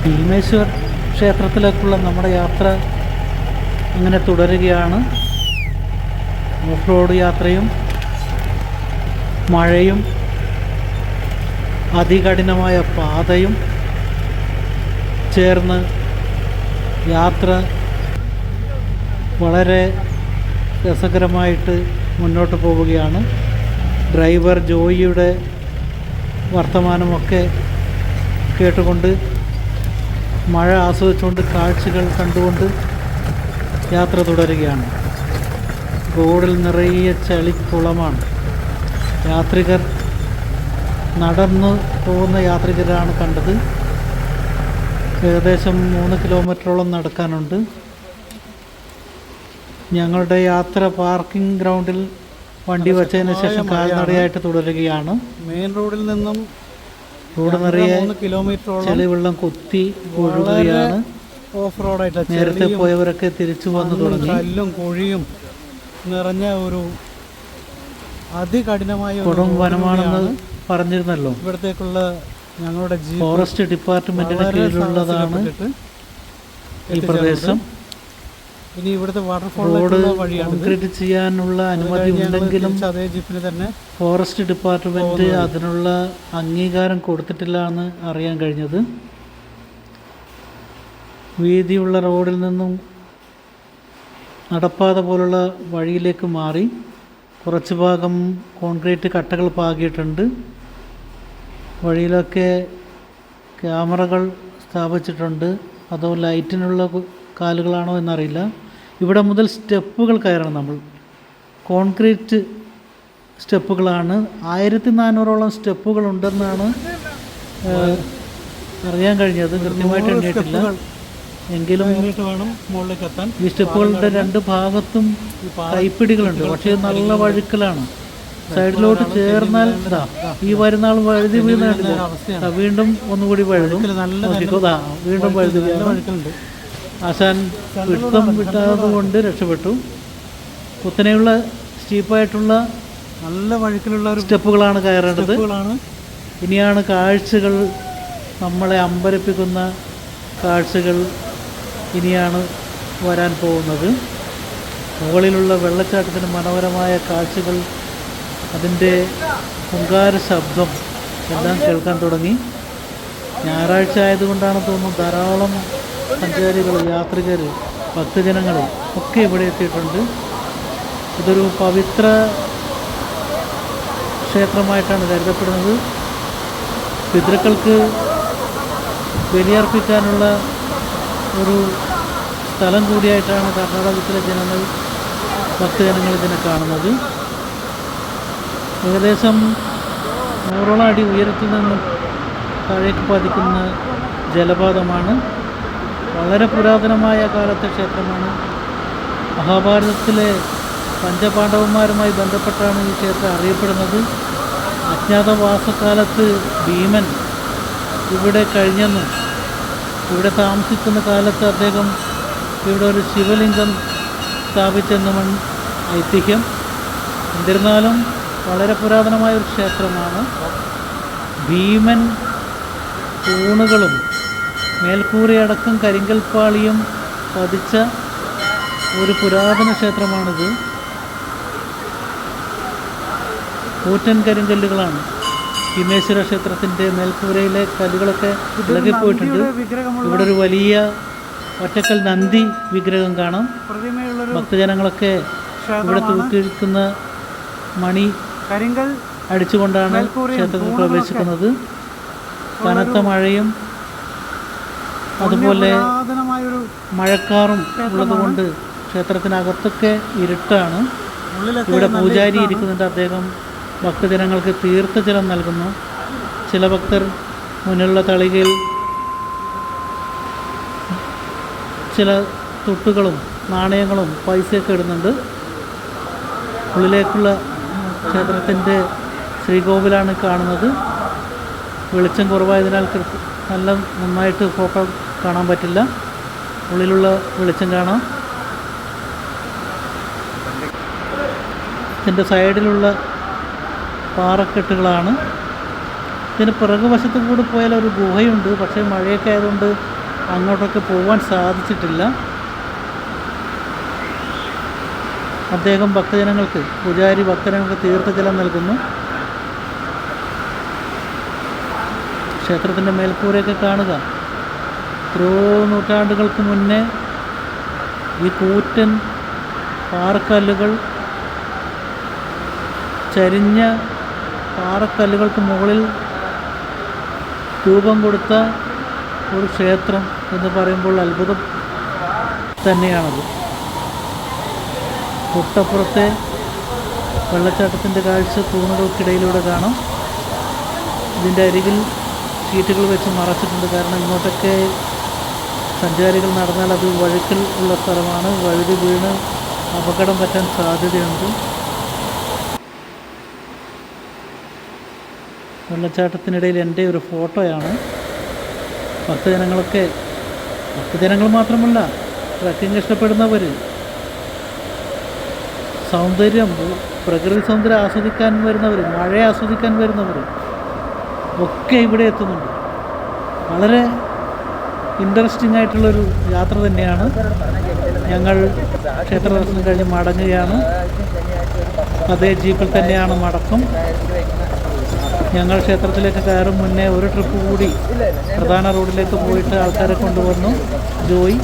ഭീമേശ്വർ ക്ഷേത്രത്തിലേക്കുള്ള നമ്മുടെ യാത്ര അങ്ങനെ തുടരുകയാണ്. ഓഫ് റോഡ് യാത്രയും മഴയും അതികഠിനമായ പാതയും ചേർന്ന് യാത്ര വളരെ രസകരമായിട്ട് മുന്നോട്ട് പോവുകയാണ്. ഡ്രൈവർ ജോയിയുടെ വർത്തമാനമൊക്കെ കേട്ടുകൊണ്ട് മഴ ആസ്വദിച്ചുകൊണ്ട് കാഴ്ചകൾ കണ്ടുകൊണ്ട് യാത്ര തുടരുകയാണ്. റോഡിൽ നിറയെ ചളിക്കുളമാണ്. യാത്രികർ നടന്നു പോകുന്ന യാത്രികരാണ് കണ്ടത്. ഏകദേശം 3 കിലോമീറ്ററോളം നടക്കാനുണ്ട്. ഞങ്ങളുടെ യാത്ര പാർക്കിംഗ് ഗ്രൗണ്ടിൽ വണ്ടി വച്ചതിന് ശേഷം കാൽനടയായിട്ട് തുടരുകയാണ്. മെയിൻ റോഡിൽ നിന്നും റോഡ് നിറയെ 3 കിലോമീറ്ററോളം ചെളി വെള്ളം കുത്തി ഒഴുകുകയാണ്. ഓഫ് റോഡായിട്ട് നേരത്തെ പോയവരൊക്കെ തിരിച്ചു വന്നു തുടങ്ങി. കല്ലും കുഴിയും നിറഞ്ഞ ഒരു അതികഠിനമായ കൊടും വനമാണെന്ന് പറഞ്ഞിരുന്നല്ലോ. ഇവിടത്തേക്കുള്ള ഞങ്ങളുടെ ഫോറസ്റ്റ് ഡിപ്പാർട്ട്മെന്റിന് കീഴിലുള്ളതാണ് ഈ പ്രദേശം. ഇനി ഇവിടുത്തെ റോഡ് കോൺക്രീറ്റ് ചെയ്യാനുള്ള അനുമതി ഉണ്ടെങ്കിലും അതേ ജീപ്പിന് തന്നെ ഫോറസ്റ്റ് ഡിപ്പാർട്ട്മെന്റ് അതിനുള്ള അംഗീകാരം കൊടുത്തിട്ടില്ല എന്ന് അറിയാൻ കഴിഞ്ഞത്. വീതിയുള്ള റോഡിൽ നിന്നും നടപ്പാത പോലുള്ള വഴിയിലേക്ക് മാറി കുറച്ച് ഭാഗം കോൺക്രീറ്റ് കട്ടകൾ പാകിയിട്ടുണ്ട്. വഴിയിലൊക്കെ ക്യാമറകൾ സ്ഥാപിച്ചിട്ടുണ്ട്. അതോ ലൈറ്റിനുള്ള കാലുകളാണോ എന്നറിയില്ല. ഇവിടെ മുതൽ സ്റ്റെപ്പുകൾ കയറണം. നമ്മൾ കോൺക്രീറ്റ് സ്റ്റെപ്പുകളാണ്. 1400ഓളം സ്റ്റെപ്പുകൾ ഉണ്ടെന്നാണ് അറിയാൻ കഴിഞ്ഞത്. കൃത്യമായിട്ട് എണ്ണിയിട്ടില്ല. എങ്കിലും വേണം മുകളിലേക്ക് എത്താൻ. ഈ സ്റ്റെപ്പുകളുടെ 2 ഭാഗത്തും കൈപ്പിടികളുണ്ട്. പക്ഷേ നല്ല വഴുക്കലാണ്. സൈഡിലോട്ട് ചേർന്നാൽ ഈ വരുന്ന ആൾ വഴുതി വീഴുന്നില്ല. വീണ്ടും ഒന്നുകൂടി വഴുതും. വീണ്ടും വഴുതി വീഴുന്നുണ്ട്. ആശാൻ പിടുത്തം വിട്ടത് കൊണ്ട് രക്ഷപ്പെട്ടു. കുത്തനെയുള്ള സ്റ്റീപ്പായിട്ടുള്ള നല്ല വഴുക്കലുള്ള സ്റ്റെപ്പുകളാണ് കയറേണ്ടത്. ഇനിയാണ് കാഴ്ചകൾ, നമ്മളെ അമ്പരപ്പിക്കുന്ന കാഴ്ചകൾ ഇനിയാണ് വരാൻ പോകുന്നത്. മുകളിലുള്ള വെള്ളച്ചാട്ടത്തിന് മനോഹരമായ കാഴ്ചകൾ, അതിൻ്റെ ഹുങ്കാര ശബ്ദം എല്ലാം കേൾക്കാൻ തുടങ്ങി. ഞായറാഴ്ച ആയതുകൊണ്ടാണ് തോന്നുന്നു ധാരാളം സഞ്ചാരികൾ, യാത്രികർ, ഭക്തജനങ്ങൾ ഒക്കെ ഇവിടെ എത്തിയിട്ടുണ്ട്. ഇതൊരു പവിത്ര ക്ഷേത്രമായിട്ടാണ് കരുതപ്പെടുന്നത്. പിതൃക്കൾക്ക് ബലിയർപ്പിക്കാനുള്ള ഒരു സ്ഥലം കൂടിയായിട്ടാണ് കർണാടകത്തിലെ ജനങ്ങൾ, ഭക്തജനങ്ങൾ ഇതിനെ കാണുന്നത്. ഏകദേശം 100ഓളം അടി ഉയരത്തിൽ നിന്നും താഴേക്ക് പതിക്കുന്ന ജലപാതമാണ്. വളരെ പുരാതനമായ കാലത്തെ ക്ഷേത്രമാണ്. മഹാഭാരതത്തിലെ പഞ്ചപാണ്ഡവന്മാരുമായി ബന്ധപ്പെട്ടാണ് ഈ ക്ഷേത്രം അറിയപ്പെടുന്നത്. അജ്ഞാതവാസക്കാലത്ത് ഭീമൻ ഇവിടെ കഴിഞ്ഞെന്നും ഇവിടെ താമസിക്കുന്ന കാലത്ത് അദ്ദേഹം ഇവിടെ ഒരു ശിവലിംഗം സ്ഥാപിച്ചെന്നുമാണ് ഐതിഹ്യം. എന്നിരുന്നാലും വളരെ പുരാതനമായൊരു ക്ഷേത്രമാണ്. ഭീമൻ തൂണുകളും മേൽക്കൂരയടക്കം കരിങ്കൽപ്പാളിയും പതിച്ച ഒരു പുരാതന ക്ഷേത്രമാണിത്. കൂറ്റൻ കരിങ്കല്ലുകളാണ്. ഭീമേശ്വര ക്ഷേത്രത്തിൻ്റെ മേൽക്കൂരയിലെ കല്ലുകളൊക്കെ ഇളകിപ്പോയിട്ടുണ്ട്. ഇവിടെ ഒരു വലിയ ഒറ്റക്കൽ നന്ദി വിഗ്രഹം കാണാം. ഭക്തജനങ്ങളൊക്കെ ഇവിടെ തൂക്കിയിരിക്കുന്ന മണി അടിച്ചുകൊണ്ടാണ് ക്ഷേത്രത്തിൽ പ്രവേശിക്കുന്നത്. കനത്ത മഴയും അതുപോലെ മഴക്കാറും ഉള്ളതുകൊണ്ട് ക്ഷേത്രത്തിനകത്തൊക്കെ ഇരുട്ടാണ്. ഇവിടെ പൂജാരി ഇരിക്കുന്നുണ്ട്. അദ്ദേഹം ഭക്തജനങ്ങൾക്ക് തീർത്ഥജലം നൽകുന്നു. ചില ഭക്തർ മുന്നിലുള്ള തളികയിൽ ചില തുട്ടുകളും നാണയങ്ങളും പൈസയൊക്കെ ഇടുന്നുണ്ട്. ഉള്ളിലേക്കുള്ള ക്ഷേത്രത്തിൻ്റെ ശ്രീകോവിലാണ് കാണുന്നത്. വെളിച്ചം കുറവായതിനാൽ നന്നായിട്ട് ഫോട്ടോ കാണാൻ പറ്റില്ല. ഉള്ളിലുള്ള വെളിച്ചം കാണാം. ഇതിൻ്റെ സൈഡിലുള്ള പാറക്കെട്ടുകളാണ് ഇതിന് പിറകുവശത്ത് കൂടെ പോയാൽ ഒരു ഗുഹയുണ്ട്, പക്ഷേ മഴയൊക്കെ ആയതുകൊണ്ട് അങ്ങോട്ടൊക്കെ പോകാൻ സാധിച്ചിട്ടില്ല. അദ്ദേഹം ഭക്തജനങ്ങൾക്ക്, പൂജാരി ഭക്തജനങ്ങൾക്ക് തീർത്ഥജലം നൽകുന്നു. ക്ഷേത്രത്തിൻ്റെ മേൽക്കൂരയൊക്കെ കാണുക. എത്രയോ നൂറ്റാണ്ടുകൾക്ക് മുന്നേ ഈ കൂറ്റൻ പാറക്കല്ലുകൾ, ചരിഞ്ഞ പാറക്കല്ലുകൾക്ക് മുകളിൽ രൂപം കൊടുത്ത ഒരു ക്ഷേത്രം എന്ന് പറയുമ്പോൾ അത്ഭുതം തന്നെയാണത്. തൊട്ടപ്പുറത്തെ വെള്ളച്ചാട്ടത്തിൻ്റെ കാഴ്ച തൂണുകൾക്കിടയിലൂടെ കാണാം. ഇതിൻ്റെ അരികിൽ ഷീറ്റുകൾ വെച്ച് മറച്ചിട്ടുണ്ട്. കാരണം ഇങ്ങോട്ടൊക്കെ സഞ്ചാരികൾ നടന്നാൽ അത് വഴുക്കൽ ഉള്ള സ്ഥലമാണ്. വഴുതി വീണ് അപകടം പറ്റാൻ സാധ്യതയുണ്ട്. വെള്ളച്ചാട്ടത്തിനിടയിൽ എൻ്റെ ഒരു ഫോട്ടോയാണ്. ഭക്തജനങ്ങൾ മാത്രമല്ല, ട്രക്കിംഗ് ഇഷ്ടപ്പെടുന്നവർ, പ്രകൃതി സൗന്ദര്യം ആസ്വദിക്കാൻ വരുന്നവർ, മഴയെ ആസ്വദിക്കാൻ വരുന്നവർ ഒക്കെ ഇവിടെ എത്തുന്നുണ്ട്. വളരെ ഇൻട്രസ്റ്റിംഗ് ആയിട്ടുള്ളൊരു യാത്ര തന്നെയാണ്. ഞങ്ങൾ ക്ഷേത്ര ദർശനം കഴിഞ്ഞ് മടങ്ങുകയാണ്. അതേ ജീപ്പിൽ തന്നെയാണ് മടക്കം. ഞങ്ങൾ ക്ഷേത്രത്തിലേക്ക് കയറും മുന്നേ ഒരു ട്രിപ്പ് കൂടി പ്രധാന റോഡിലേക്ക് പോയിട്ട് ആൾക്കാരെ കൊണ്ടുവന്നു. ജോയി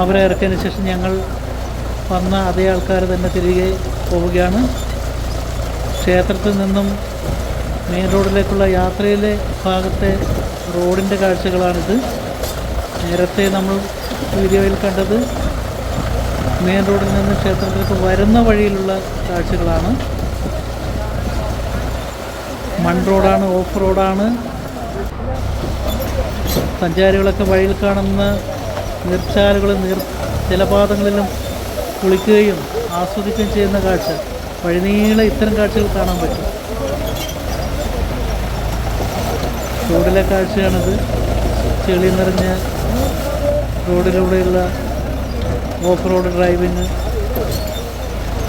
അവരെ ഇറക്കിയതിന് ശേഷം ഞങ്ങൾ വന്ന അതേ ആൾക്കാർ തന്നെ തിരികെ പോവുകയാണ്. ക്ഷേത്രത്തിൽ നിന്നും മെയിൻ റോഡിലേക്കുള്ള യാത്രയിലെ ഭാഗത്തെ റോഡിൻ്റെ കാഴ്ചകളാണിത്. നേരത്തെ നമ്മൾ വീഡിയോയിൽ കണ്ടത് മെയിൻ റോഡിൽ നിന്ന് ക്ഷേത്രത്തിലേക്ക് വരുന്ന വഴിയിലുള്ള കാഴ്ചകളാണ്. മൺ റോഡാണ്, ഓഫ് റോഡാണ്. സഞ്ചാരികളൊക്കെ വഴിയിൽ കാണുന്ന നീർച്ചാലുകളും ജലപാതങ്ങളിലും കുളിക്കുകയും ആസ്വദിക്കുകയും ചെയ്യുന്ന കാഴ്ച, വഴിനീളെ ഇത്തരം കാഴ്ചകൾ കാണാൻ പറ്റും. റോഡിലെ കാഴ്ചയാണിത്. ചെളി നിറഞ്ഞ റോഡിലൂടെയുള്ള ഓഫ് റോഡ് ഡ്രൈവിങ്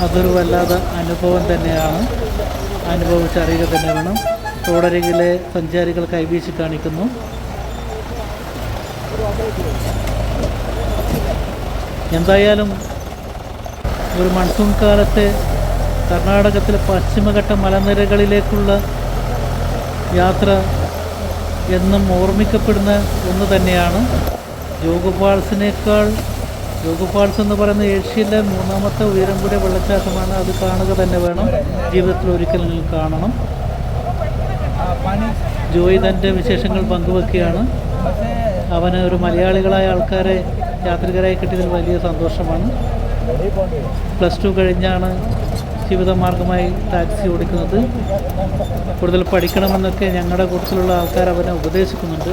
അതൊരു വല്ലാത്ത അനുഭവം തന്നെയാണ്. അനുഭവിച്ചറിയുക തന്നെ വേണം. റോഡരികിലെ സഞ്ചാരികൾ കൈവീശി കാണിക്കുന്നു. എന്തായാലും ഒരു മൺസൂൺ കാലത്തെ കർണാടകത്തിലെ പശ്ചിമഘട്ട മലനിരകളിലേക്കുള്ള യാത്ര എന്നും ഓർമ്മിക്കപ്പെടുന്ന ഒന്ന് തന്നെയാണ്. ജോഗ് ഫാൾസ് എന്ന് പറയുന്ന ഏഷ്യയിലെ 3ാമത്തെ ഉയരം കൂടിയ വെള്ളച്ചാട്ടമാണ്. അത് കാണുക തന്നെ വേണം. ജീവിതത്തിൽ ഒരിക്കലെങ്കിലും കാണണം. ജോയി തൻ്റെ വിശേഷങ്ങൾ പങ്കുവെക്കുകയാണ്. അവന് ഒരു മലയാളികളായ ആൾക്കാരെ യാത്രികരായി കിട്ടിയതിൽ വലിയ സന്തോഷമാണ്. +2 കഴിഞ്ഞാണ് ജീവിതമാർഗമായി ടാക്സി ഓടിക്കുന്നത്. കൂടുതൽ പഠിക്കണമെന്നൊക്കെ ഞങ്ങളുടെ കൂട്ടത്തിലുള്ള ആൾക്കാർ അവനെ ഉപദേശിക്കുന്നുണ്ട്.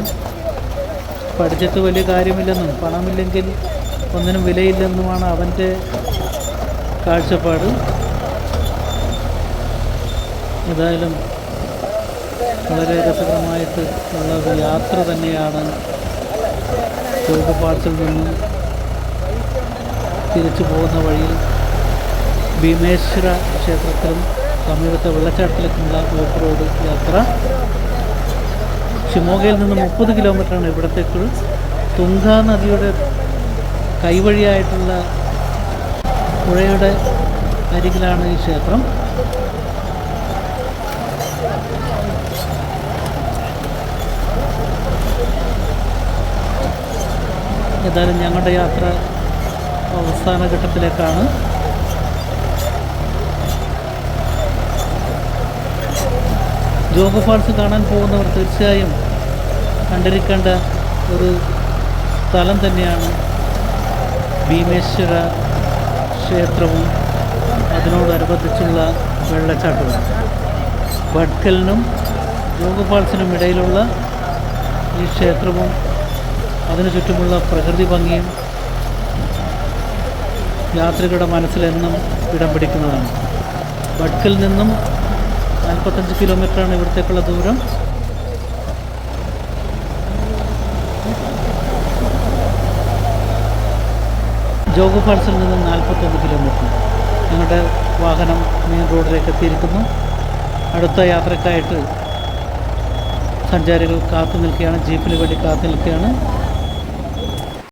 പഠിച്ചിട്ട് വലിയ കാര്യമില്ലെന്നും പണമില്ലെങ്കിൽ ഒന്നിനും വിലയില്ലെന്നുമാണ് അവൻ്റെ കാഴ്ചപ്പാട്. ഏതായാലും വളരെ രസകരമായിട്ട് ഉള്ള ഒരു യാത്ര തന്നെയാണ്. ജോഗ് ഫാൾസിൽ നിന്നും തിരിച്ചു പോകുന്ന വഴിയിൽ ഭീമേശ്വര ക്ഷേത്രത്തിലും സമീപത്തെ വെള്ളച്ചാട്ടത്തിലേക്കുള്ള ഓഫ് റോഡ് യാത്ര. ഷിമോഗയിൽ നിന്ന് 30 കിലോമീറ്ററാണ് ഇവിടത്തേക്ക്. തുംഗാ നദിയുടെ കൈവഴിയായിട്ടുള്ള പുഴയുടെ അരികിലാണ് ഈ ക്ഷേത്രം. ഏതായാലും ഞങ്ങളുടെ യാത്ര അവസാന ഘട്ടത്തിലേക്കാണ്. ജോഗ് ഫാൾസ് കാണാൻ പോകുന്നവർ തീർച്ചയായും കണ്ടിരിക്കേണ്ട ഒരു സ്ഥലം തന്നെയാണ് ഭീമേശ്വര ക്ഷേത്രവും അതിനോടനുബന്ധിച്ചുള്ള വെള്ളച്ചാട്ടവും. ഭട്കലിനും ജോഗ് ഫാൾസിനും ഇടയിലുള്ള ഈ ക്ഷേത്രവും അതിനു ചുറ്റുമുള്ള പ്രകൃതി ഭംഗിയും യാത്രികരുടെ മനസ്സിലെന്നും ഇടം പിടിക്കുന്നതാണ്. ഭട്കലിൽ നിന്നും 45 കിലോമീറ്ററാണ് ഇവിടത്തേക്കുള്ള ദൂരം. ജോഗ് ഫാൾസിൽ നിന്നും 41 കിലോമീറ്റർ. ഞങ്ങളുടെ വാഹനം മെയിൻ റോഡിലേക്ക് എത്തിയിരിക്കുന്നു. അടുത്ത യാത്രക്കായിട്ട് സഞ്ചാരികൾ കാത്തു നിൽക്കുകയാണ്, ജീപ്പിന് വേണ്ടി കാത്തു നിൽക്കുകയാണ്.